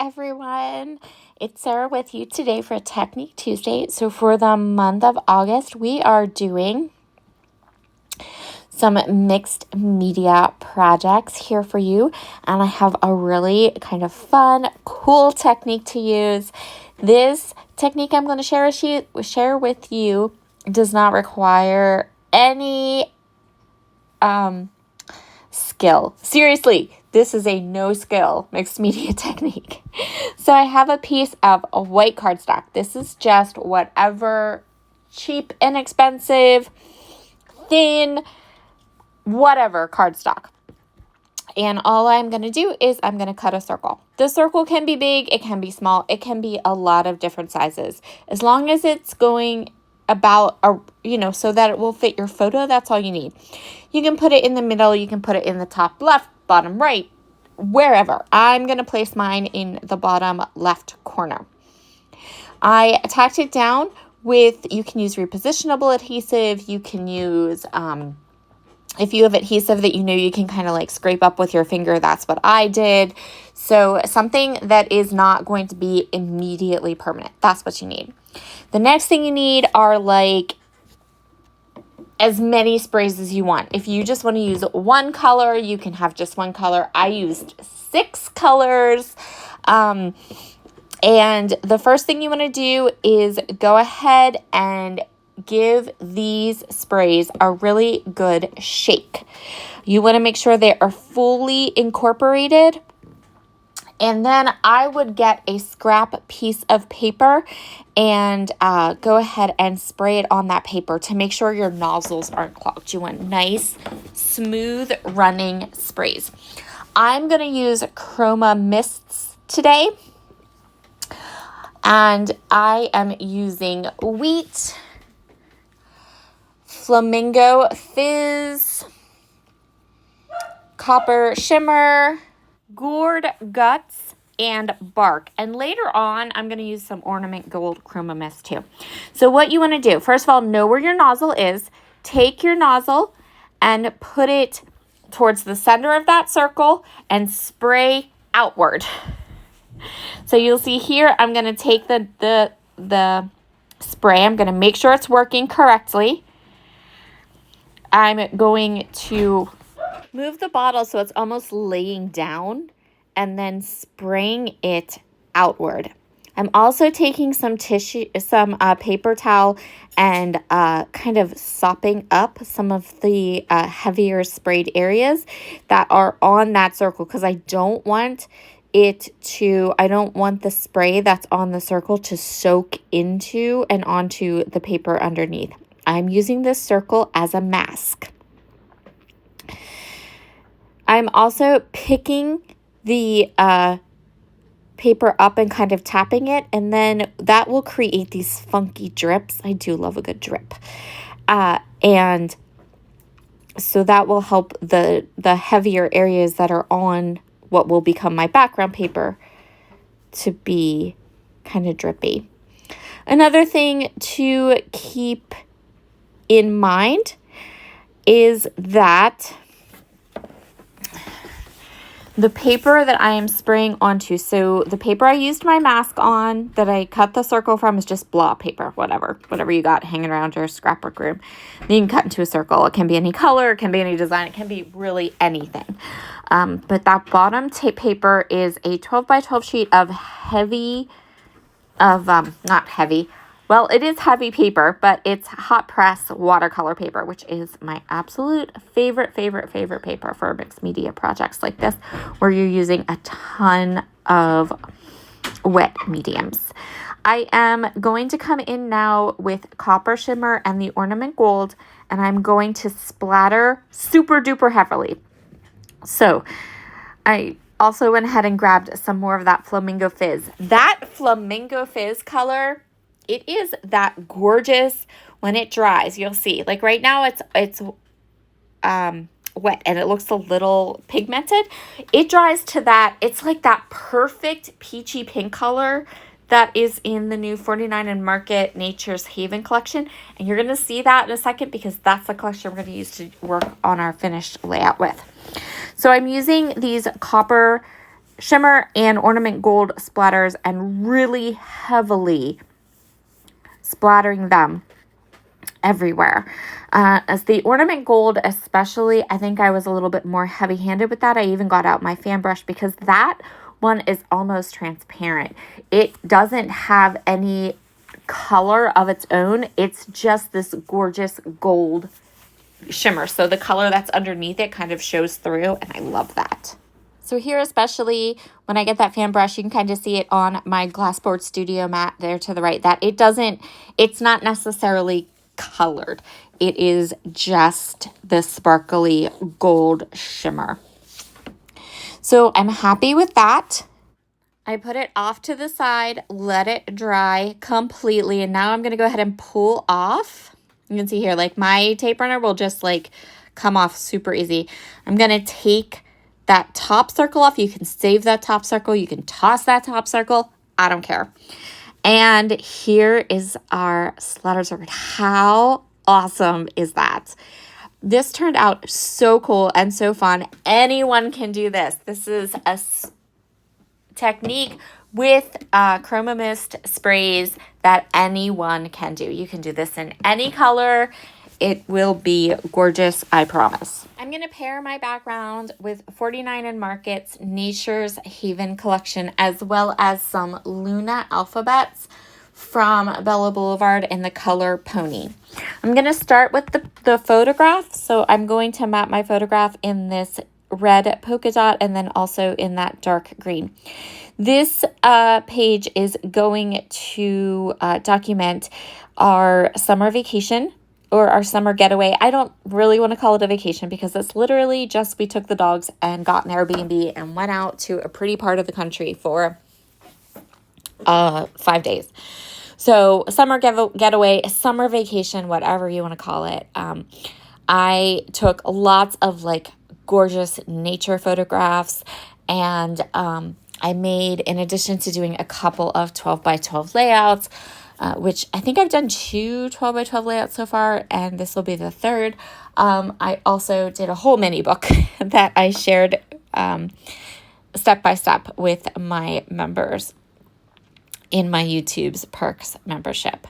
everyone. It's Sarah with you today for Technique Tuesday. So for the month of August, we are doing some mixed media projects here for you. And I have a really kind of fun, cool technique to use. This technique I'm going to share with you does not require any skill. Seriously, this is a no-skill mixed media technique. So I have a piece of white cardstock. This is just whatever cheap, inexpensive, thin, whatever cardstock. And all I'm going to do is I'm going to cut a circle. The circle can be big, it can be small, it can be a lot of different sizes. As long as it's going about, so that it will fit your photo, that's all you need. You can put it in the middle, you can put it in the top left, bottom right, wherever. I'm going to place mine in the bottom left corner. I tacked it down with, you can use repositionable adhesive, you can use, if you have adhesive that you can kind of like scrape up with your finger, that's what I did. So something that is not going to be immediately permanent, that's what you need. The next thing you need are like as many sprays as you want. If you just want to use one color, you can have just one color. I used 6 colors. And the first thing you want to do is go ahead and give these sprays a really good shake. You want to make sure they are fully incorporated. And then I would get a scrap piece of paper and go ahead and spray it on that paper to make sure your nozzles aren't clogged. You want nice, smooth running sprays. I'm going to use Chroma Mists today. And I am using Wheat, Flamingo Fizz, Copper Shimmer, Gourd Guts, and Bark. And later on, I'm going to use some Ornament Gold Chroma Mist too. So what you want to do, first of all, know where your nozzle is. Take your nozzle and put it towards the center of that circle and spray outward. So you'll see here, I'm going to take the spray. I'm going to make sure it's working correctly. I'm going to move the bottle so it's almost laying down and then spraying it outward. I'm also taking some paper towel and kind of sopping up some of the heavier sprayed areas that are on that circle because I don't want the spray that's on the circle to soak into and onto the paper underneath. I'm using this circle as a mask. I'm also picking the paper up and kind of tapping it, and then that will create these funky drips. I do love a good drip. And so that will help the heavier areas that are on what will become my background paper to be kind of drippy. Another thing to keep in mind is that the paper that I am spraying onto, so the paper I used my mask on that I cut the circle from is just blob paper, whatever you got hanging around your scrapbook room. Then you can cut into a circle. It can be any color, it can be any design, it can be really anything. But that bottom tape paper is a 12 by 12 sheet of not heavy. Well, it is heavy paper, but it's hot press watercolor paper, which is my absolute favorite paper for mixed media projects like this, where you're using a ton of wet mediums. I am going to come in now with Copper Shimmer and the Ornament Gold, and I'm going to splatter super duper heavily. So I also went ahead and grabbed some more of that Flamingo Fizz. That Flamingo Fizz color, it is that gorgeous when it dries. You'll see, like right now it's wet and it looks a little pigmented. It dries to that. It's like that perfect peachy pink color that is in the new 49 and Market Nature's Haven collection. And you're going to see that in a second because that's the collection we're going to use to work on our finished layout with. So I'm using these copper shimmer and ornament gold splatters and really heavily splattering them everywhere. As the ornament gold especially, I think I was a little bit more heavy-handed with that. I even got out my fan brush because that one is almost transparent. It doesn't have any color of its own. It's just this gorgeous gold shimmer. So the color that's underneath it kind of shows through, and I love that. So here, especially when I get that fan brush, you can kind of see it on my Glassboard Studio mat there to the right, that it's not necessarily colored. It is just the sparkly gold shimmer. So I'm happy with that. I put it off to the side, let it dry completely, and now I'm going to go ahead and pull off. You can see here, like my tape runner will just like come off super easy. I'm going to take that top circle off. You can save that top circle. You can toss that top circle. I don't care. And here is our splatters orchid. How awesome is that? This turned out so cool and so fun. Anyone can do this. This is a technique with chroma mist sprays that anyone can do. You can do this in any color. It will be gorgeous, I promise. I'm going to pair my background with 49 & Market's Nature's Haven collection, as well as some Luna alphabets from Bella Boulevard in the color Pony. I'm going to start with the photograph. So I'm going to map my photograph in this red polka dot and then also in that dark green. This page is going to document our summer vacation or our summer getaway. I don't really want to call it a vacation because it's literally just we took the dogs and got an Airbnb and went out to a pretty part of the country for 5 days. So summer getaway, summer vacation, whatever you want to call it. I took lots of like gorgeous nature photographs, and I made, in addition to doing a couple of 12 by 12 layouts, which I think I've done 2 12 by 12 layouts so far, and this will be the third. I also did a whole mini book that I shared step by step with my members in my YouTube's Perks membership.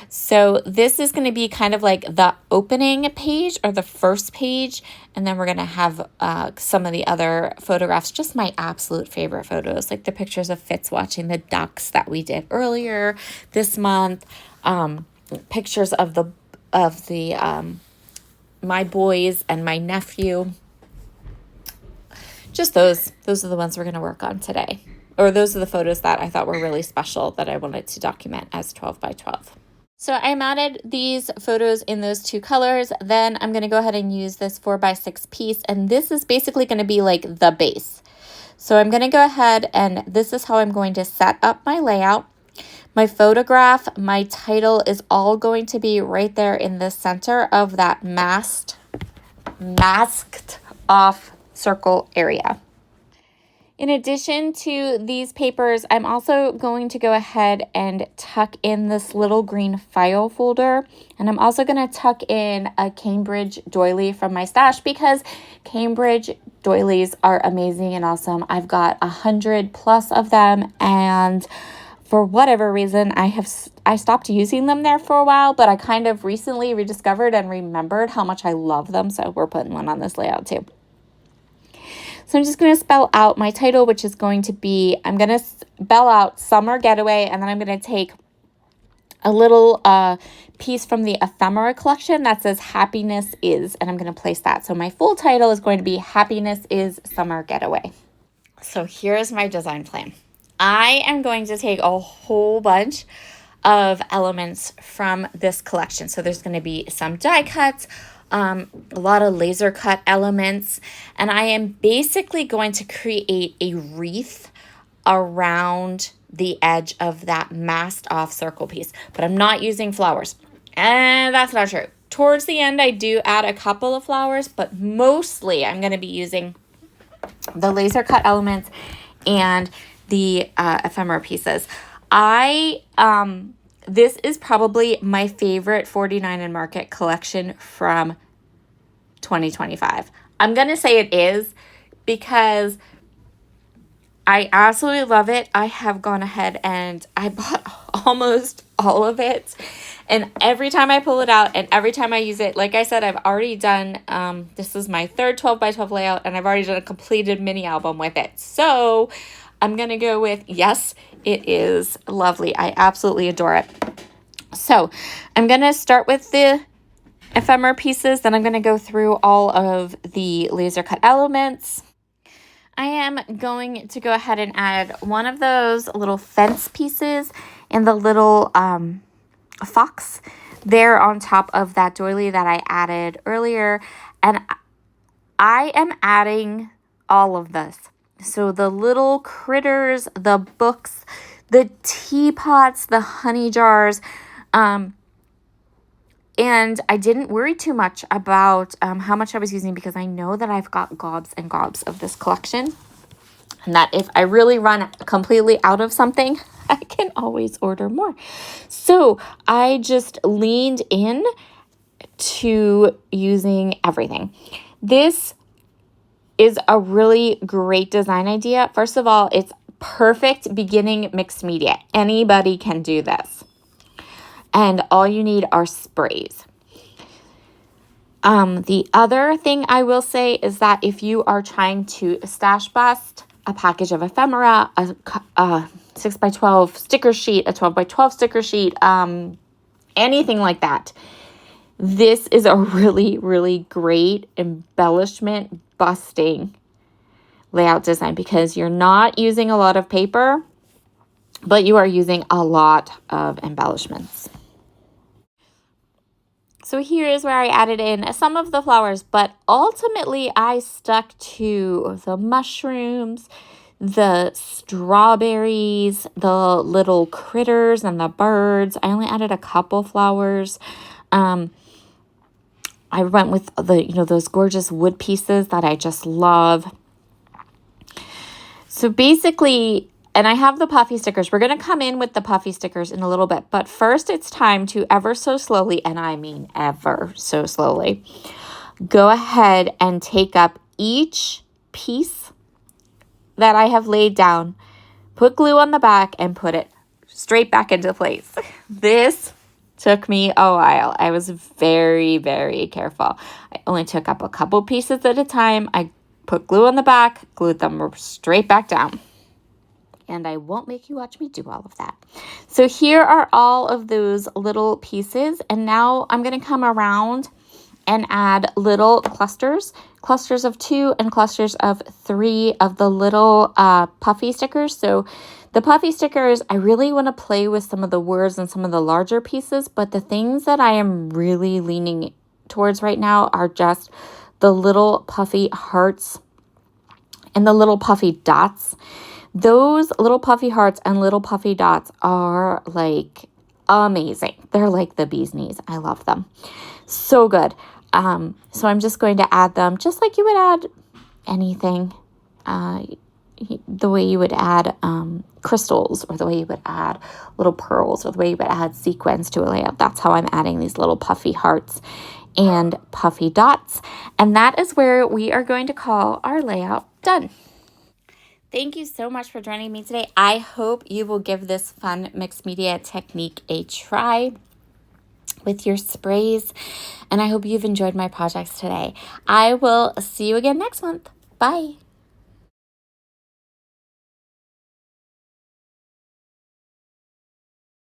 So this is going to be kind of like the opening page or the first page, and then we're going to have some of the other photographs, just my absolute favorite photos, like the pictures of Fitz watching the ducks that we did earlier this month, pictures of my boys and my nephew. Just those are the ones we're going to work on today. Or those are the photos that I thought were really special that I wanted to document as 12 by 12. So I mounted these photos in those 2 colors. Then I'm going to go ahead and use this 4 by 6 piece. And this is basically going to be like the base. So I'm going to go ahead and this is how I'm going to set up my layout. My photograph, my title is all going to be right there in the center of that masked off circle area. In addition to these papers, I'm also going to go ahead and tuck in this little green file folder. And I'm also going to tuck in a Cambridge doily from my stash because Cambridge doilies are amazing and awesome. I've got 100+ of them, and for whatever reason, I stopped using them there for a while, but I kind of recently rediscovered and remembered how much I love them. So we're putting one on this layout too. So I'm just going to spell out my title, which is going to be, I'm going to spell out Summer Getaway, and then I'm going to take a little piece from the ephemera collection that says Happiness Is, and I'm going to place that. So my full title is going to be Happiness Is Summer Getaway. So here's my design plan. I am going to take a whole bunch of elements from this collection. So there's going to be some die cuts, a lot of laser cut elements, and I am basically going to create a wreath around the edge of that masked off circle piece, but I'm not using flowers, and that's not true. Towards the end, I do add a couple of flowers, but mostly I'm going to be using the laser cut elements and the ephemera pieces. This is probably my favorite 49 & Market collection from 2025. I'm going to say it is because I absolutely love it. I have gone ahead and I bought almost all of it. And every time I pull it out and every time I use it, like I said, I've already done, this is my third 12 by 12 layout, and I've already done a completed mini album with it. So I'm going to go with, yes, it is lovely. I absolutely adore it. So I'm going to start with the ephemera pieces. Then I'm going to go through all of the laser cut elements. I am going to go ahead and add one of those little fence pieces and the little fox there on top of that doily that I added earlier. And I am adding all of this. So the little critters, the books, the teapots, the honey jars, and I didn't worry too much about how much I was using because I know that I've got gobs and gobs of this collection. And that if I really run completely out of something, I can always order more. So I just leaned in to using everything. This is a really great design idea. First of all, it's perfect beginning mixed media. Anybody can do this. And all you need are sprays. The other thing I will say is that if you are trying to stash bust a package of ephemera, a 6 by 12 sticker sheet, a 12 by 12 sticker sheet, anything like that, this is a really, really great embellishment busting layout design because you're not using a lot of paper, but you are using a lot of embellishments. So here is where I added in some of the flowers, but ultimately I stuck to the mushrooms, the strawberries, the little critters and the birds. I only added a couple flowers. I went with those gorgeous wood pieces that I just love. So basically, and I have the puffy stickers. We're going to come in with the puffy stickers in a little bit. But first, it's time to ever so slowly, and I mean ever so slowly, go ahead and take up each piece that I have laid down, put glue on the back, and put it straight back into place. This took me a while. I was very, very careful. I only took up a couple pieces at a time. I put glue on the back, glued them straight back down. And I won't make you watch me do all of that. So here are all of those little pieces. And now I'm going to come around and add little clusters of 2 and clusters of 3 of the little puffy stickers. So the puffy stickers, I really want to play with some of the words and some of the larger pieces. But the things that I am really leaning towards right now are just the little puffy hearts and the little puffy dots. Those little puffy hearts and little puffy dots are like amazing. They're like the bee's knees. I love them. So good. So I'm just going to add them just like you would add anything, the way you would add crystals, or the way you would add little pearls, or the way you would add sequins to a layout. That's how I'm adding these little puffy hearts and puffy dots. And that is where we are going to call our layout done. Thank you so much for joining me today. I hope you will give this fun mixed media technique a try with your sprays, and I hope you've enjoyed my projects today. I will see you again next month. Bye.